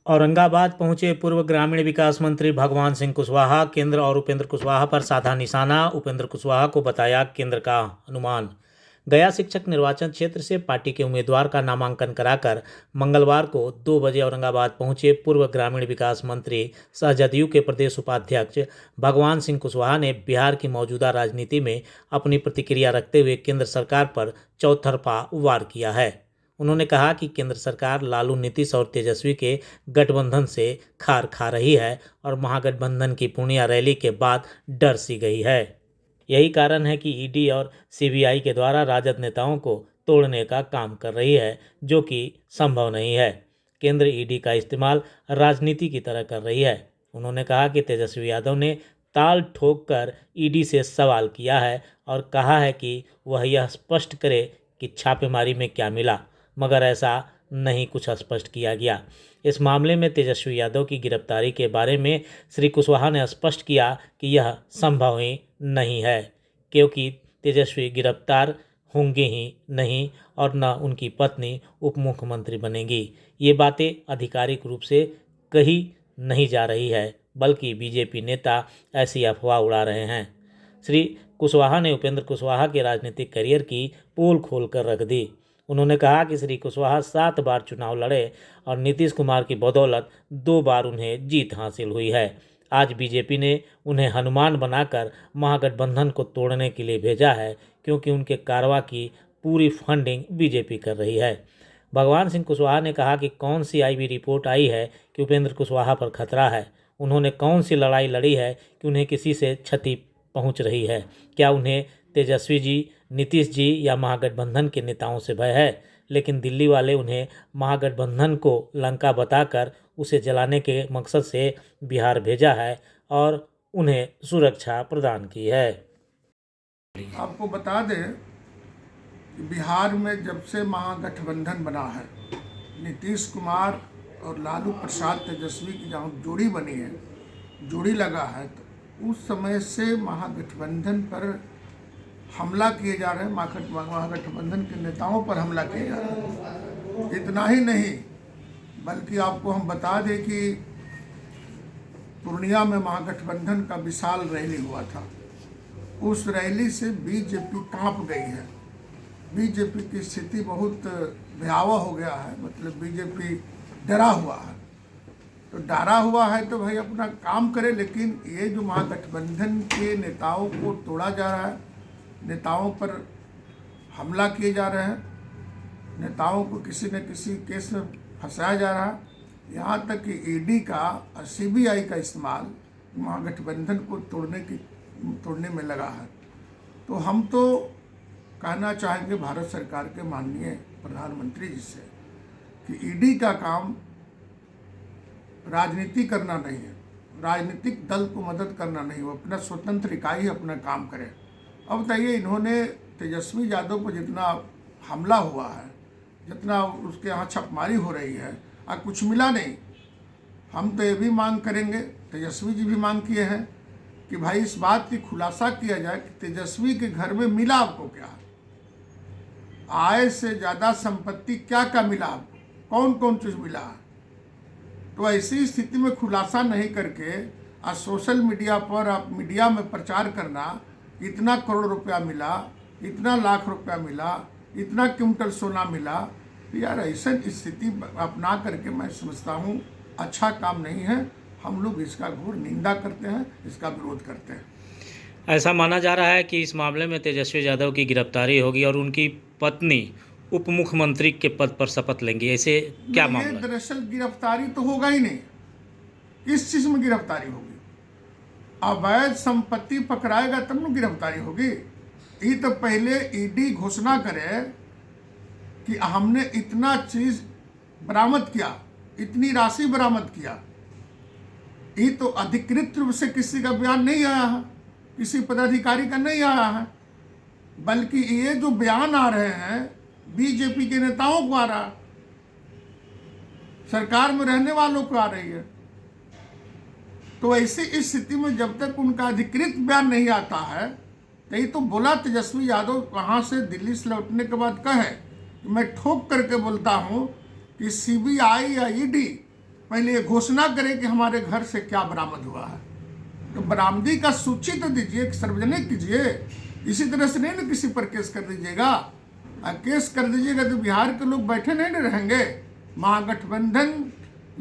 औरंगाबाद पहुंचे पूर्व ग्रामीण विकास मंत्री भगवान सिंह कुशवाहा। केंद्र और उपेंद्र कुशवाहा पर साधा निशाना। उपेंद्र कुशवाहा को बताया केंद्र का अनुमान। गया शिक्षक निर्वाचन क्षेत्र से पार्टी के उम्मीदवार का नामांकन कराकर मंगलवार को 2 बजे औरंगाबाद पहुंचे पूर्व ग्रामीण विकास मंत्री सह जदयू के प्रदेश उपाध्यक्ष भगवान सिंह कुशवाहा ने बिहार की मौजूदा राजनीति में अपनी प्रतिक्रिया रखते हुए केंद्र सरकार पर चौतरफा वार किया है। उन्होंने कहा कि केंद्र सरकार लालू, नीतीश और तेजस्वी के गठबंधन से खार खा रही है और महागठबंधन की पूर्णिया रैली के बाद डर सी गई है। यही कारण है कि ईडी और सीबीआई के द्वारा राजद नेताओं को तोड़ने का काम कर रही है, जो कि संभव नहीं है। केंद्र ईडी का इस्तेमाल राजनीति की तरह कर रही है। उन्होंने कहा कि तेजस्वी यादव ने ताल ठोक कर ईडी से सवाल किया है और कहा है कि वह यह स्पष्ट करे कि छापेमारी में क्या मिला, मगर ऐसा नहीं कुछ स्पष्ट किया गया। इस मामले में तेजस्वी यादव की गिरफ्तारी के बारे में श्री कुशवाहा ने स्पष्ट किया कि यह संभव ही नहीं है, क्योंकि तेजस्वी गिरफ्तार होंगे ही नहीं और न उनकी पत्नी उप मुख्यमंत्री बनेगी। ये बातें आधिकारिक रूप से कही नहीं जा रही है, बल्कि बीजेपी नेता ऐसी अफवाह उड़ा रहे हैं। श्री कुशवाहा ने उपेंद्र कुशवाहा के राजनीतिक करियर की पोल खोल कर रख दी। उन्होंने कहा कि श्री कुशवाहा 7 बार चुनाव लड़े और नीतीश कुमार की बदौलत 2 बार उन्हें जीत हासिल हुई है। आज बीजेपी ने उन्हें हनुमान बनाकर महागठबंधन को तोड़ने के लिए भेजा है, क्योंकि उनके कारवा की पूरी फंडिंग बीजेपी कर रही है। भगवान सिंह कुशवाहा ने कहा कि कौन सी आईबी रिपोर्ट आई है कि उपेंद्र कुशवाहा पर खतरा है। उन्होंने कौन सी लड़ाई लड़ी है कि उन्हें किसी से क्षति पहुंच रही है। क्या उन्हें तेजस्वी जी, नीतीश जी या महागठबंधन के नेताओं से भय है? लेकिन दिल्ली वाले उन्हें महागठबंधन को लंका बताकर उसे जलाने के मकसद से बिहार भेजा है और उन्हें सुरक्षा प्रदान की है। आपको बता दें कि बिहार में जब से महागठबंधन बना है, नीतीश कुमार और लालू प्रसाद तेजस्वी की जहाँ जोड़ी बनी है, जोड़ी लगा है, तो उस समय से महागठबंधन पर हमला किए जा रहे हैं। महागठबंधन के नेताओं पर हमला किए जा रहे हैं। इतना ही नहीं, बल्कि आपको हम बता दें कि पूर्णिया में महागठबंधन का विशाल रैली हुआ था। उस रैली से बीजेपी कांप गई है। बीजेपी की स्थिति बहुत भयावह हो गया है, मतलब बीजेपी डरा हुआ है। तो डरा हुआ है तो भाई अपना काम करे, लेकिन ये जो महागठबंधन के नेताओं को तोड़ा जा रहा है, नेताओं पर हमला किए जा रहे हैं, नेताओं को किसी न किसी केस में फंसाया जा रहा है, यहाँ तक कि ईडी का और सीबीआई का इस्तेमाल महागठबंधन को तोड़ने में लगा है। तो हम तो कहना चाहेंगे भारत सरकार के माननीय प्रधानमंत्री जी से कि ईडी का काम राजनीति करना नहीं है, राजनीतिक दल को मदद करना नहीं, वो अपना स्वतंत्र इकाई अपना काम करे। अब बताइए, इन्होंने तेजस्वी यादव पर जितना हमला हुआ है, जितना उसके यहाँ छापेमारी हो रही है, और कुछ मिला नहीं। हम तो ये भी मांग करेंगे, तेजस्वी जी भी मांग किए हैं कि भाई इस बात की खुलासा किया जाए कि तेजस्वी के घर में मिला आपको क्या, आय से ज़्यादा संपत्ति क्या क्या मिला आपको, कौन कौन चीज़ मिला। तो ऐसी स्थिति में खुलासा नहीं करके आज सोशल मीडिया पर आप मीडिया में प्रचार करना, इतना करोड़ रुपया मिला, इतना लाख रुपया मिला, इतना क्विंटल सोना मिला, तो यार ऐसा स्थिति अपना करके मैं समझता हूँ अच्छा काम नहीं है। हम लोग इसका घोर निंदा करते हैं, इसका विरोध करते हैं। ऐसा माना जा रहा है कि इस मामले में तेजस्वी यादव की गिरफ्तारी होगी और उनकी पत्नी उप मुख्यमंत्री के पद पर शपथ लेंगी। ऐसे क्या मामला? दरअसल गिरफ्तारी तो होगा ही नहीं। किस चीज़ में गिरफ्तारी होगी? अवैध संपत्ति पकड़ाएगा तब न गिरफ्तारी होगी। ये तो पहले ईडी घोषणा करे कि हमने इतना चीज बरामद किया, इतनी राशि बरामद किया। ये तो अधिकृत रूप से किसी का बयान नहीं आया है, किसी पदाधिकारी का नहीं आया है, बल्कि ये जो बयान आ रहे हैं बीजेपी के नेताओं को आ रहा है, सरकार में रहने वालों को आ रही है। तो ऐसी इस स्थिति में जब तक उनका अधिकृत बयान नहीं आता है, तो ये तो बोला तेजस्वी यादव वहाँ से दिल्ली से लौटने के बाद कहे कि मैं ठोक करके बोलता हूँ कि सीबीआई या ईडी पहले ये घोषणा करे कि हमारे घर से क्या बरामद हुआ है। तो बरामदी का सूची तो दीजिए, सार्वजनिक कीजिए। इसी तरह से नहीं ना किसी पर केस कर दीजिएगा। केस कर दीजिएगा तो बिहार के लोग बैठे नहीं ना रहेंगे। महागठबंधन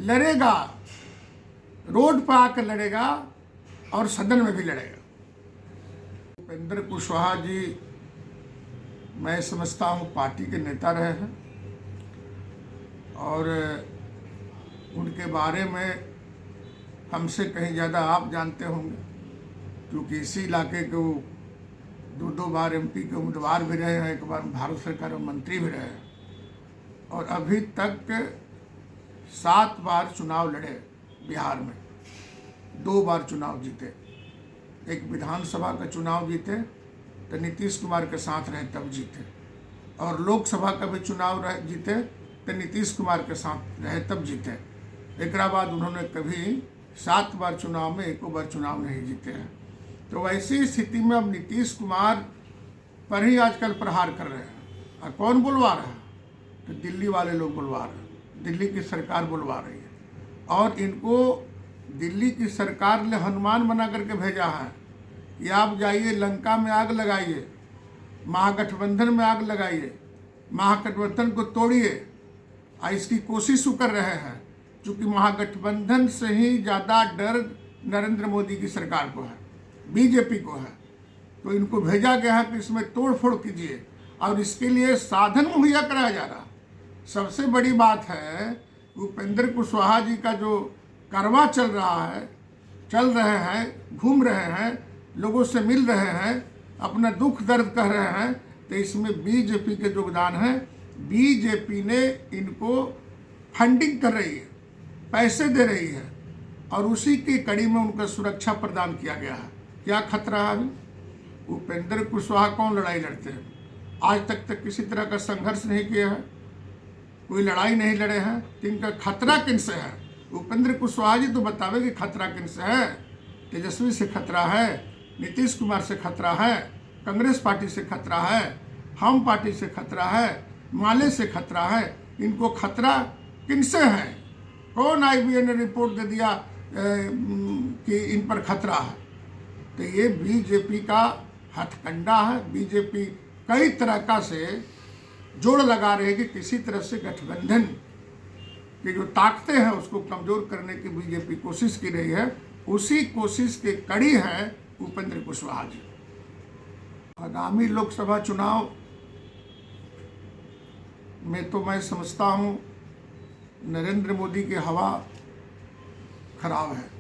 लड़ेगा, रोड पर आकर लड़ेगा और सदन में भी लड़ेगा। उपेंद्र कुशवाहा जी मैं समझता हूँ पार्टी के नेता रहे हैं और उनके बारे में हमसे कहीं ज़्यादा आप जानते होंगे, क्योंकि इसी इलाके के वो दो बार एमपी के उम्मीदवार भी रहे हैं, एक बार भारत सरकार में मंत्री भी रहे हैं और अभी तक 7 बार चुनाव लड़े बिहार में। 2 बार चुनाव जीते, एक विधानसभा का चुनाव जीते तो नीतीश कुमार के साथ रहे तब जीते, और लोकसभा का भी चुनाव जीते तो नीतीश कुमार के साथ रहे तब जीते। एक बाद उन्होंने कभी 7 बार चुनाव में 1 बार चुनाव नहीं जीते हैं। तो ऐसी स्थिति में अब नीतीश कुमार पर ही आजकल प्रहार कर रहे हैं। और कौन बुलवा रहा है? तो दिल्ली वाले लोग बुलवा रहे हैं, दिल्ली की सरकार बुलवा रही है। और इनको दिल्ली की सरकार ने हनुमान बना करके भेजा है कि आप जाइए लंका में आग लगाइए, महागठबंधन में आग लगाइए, महागठबंधन को तोड़िए। इसकी कोशिश कर रहे हैं, क्योंकि महागठबंधन से ही ज़्यादा डर नरेंद्र मोदी की सरकार को है, बीजेपी को है। तो इनको भेजा गया है कि इसमें तोड़ फोड़ कीजिए और इसके लिए साधन मुहैया कराया जा रहा। सबसे बड़ी बात है उपेंद्र कुशवाहा जी का जो करवा चल रहे हैं, घूम रहे हैं, लोगों से मिल रहे हैं, अपना दुख दर्द कह रहे हैं, तो इसमें बीजेपी के योगदान है। बीजेपी ने इनको फंडिंग कर रही है, पैसे दे रही है और उसी की कड़ी में उनको सुरक्षा प्रदान किया गया है। क्या खतरा है अभी? उपेंद्र कुशवाहा कौन लड़ाई लड़ते हैं? आज तक किसी तरह का संघर्ष नहीं किया है, कोई लड़ाई नहीं लड़े हैं। तो इनका खतरा किन से है? उपेंद्र कुशवाहा जी तो बतावे कि खतरा किन से है। तेजस्वी से खतरा है, नीतीश कुमार से खतरा है, कांग्रेस पार्टी से खतरा है, हम पार्टी से खतरा है, माले से खतरा है। इनको खतरा किन से है? कौन IBA ने रिपोर्ट दे दिया कि इन पर खतरा है? तो ये बीजेपी का हथकंडा है। बीजेपी कई तरह का से जोड़ लगा रही है कि किसी तरह से गठबंधन की जो ताकतें हैं उसको कमज़ोर करने की बीजेपी कोशिश की रही है। उसी कोशिश की कड़ी है उपेंद्र कुशवाहा जी। आगामी लोकसभा चुनाव में तो मैं समझता हूँ नरेंद्र मोदी की हवा खराब है।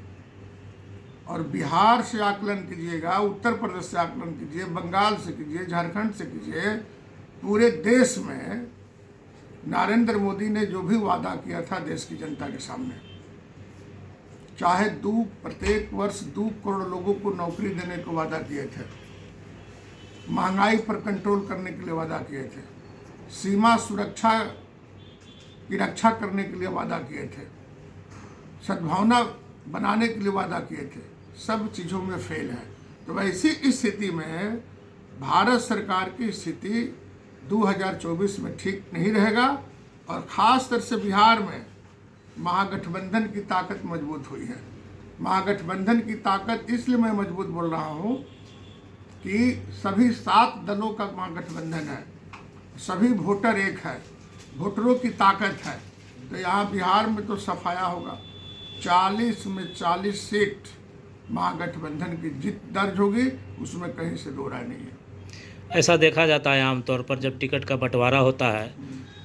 और बिहार से आकलन कीजिएगा, उत्तर प्रदेश से आकलन कीजिए, बंगाल से कीजिए, झारखंड से कीजिए, पूरे देश में नरेंद्र मोदी ने जो भी वादा किया था देश की जनता के सामने, चाहे प्रत्येक वर्ष 2 करोड़ लोगों को नौकरी देने को वादा किए थे, महंगाई पर कंट्रोल करने के लिए वादा किए थे, सीमा सुरक्षा की रक्षा करने के लिए वादा किए थे, सद्भावना बनाने के लिए वादा किए थे, सब चीज़ों में फेल है। तो वैसी इस स्थिति में भारत सरकार की स्थिति 2024 में ठीक नहीं रहेगा। और ख़ास तौर से बिहार में महागठबंधन की ताकत मजबूत हुई है। महागठबंधन की ताकत इसलिए मैं मजबूत बोल रहा हूँ कि सभी 7 दलों का महागठबंधन है, सभी वोटर एक है, वोटरों की ताकत है। तो यहाँ बिहार में तो सफाया होगा, 40 में 40 सीट महागठबंधन की जीत दर्ज होगी, उसमें कहीं से दो राय नहीं है। ऐसा देखा जाता है आमतौर पर जब टिकट का बंटवारा होता है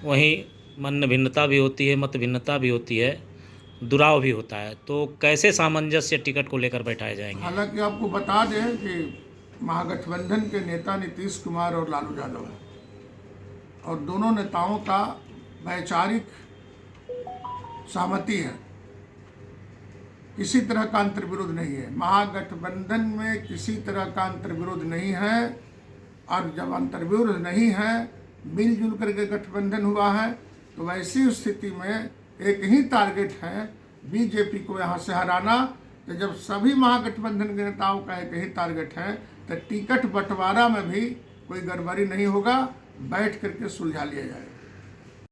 वहीं मन भिन्नता भी होती है, मत भिन्नता भी होती है, दुराव भी होता है। तो कैसे सामंजस्य टिकट को लेकर बैठाए जाएंगे? हालांकि आपको बता दें कि महागठबंधन के नेता नीतीश कुमार और लालू यादव है और दोनों नेताओं का वैचारिक सहमति है, किसी तरह का अंतर्विरोध नहीं है। महागठबंधन में किसी तरह का अंतर्विरोध नहीं है और जब अंतर्विरोध नहीं है, मिलजुल करके गठबंधन हुआ है, तो वैसी स्थिति में एक ही टारगेट है बीजेपी को यहाँ से हराना। तो जब सभी महागठबंधन के नेताओं का एक ही टारगेट है तो टिकट बंटवारा में भी कोई गड़बड़ी नहीं होगा, बैठ करके सुलझा लिया जाएगा।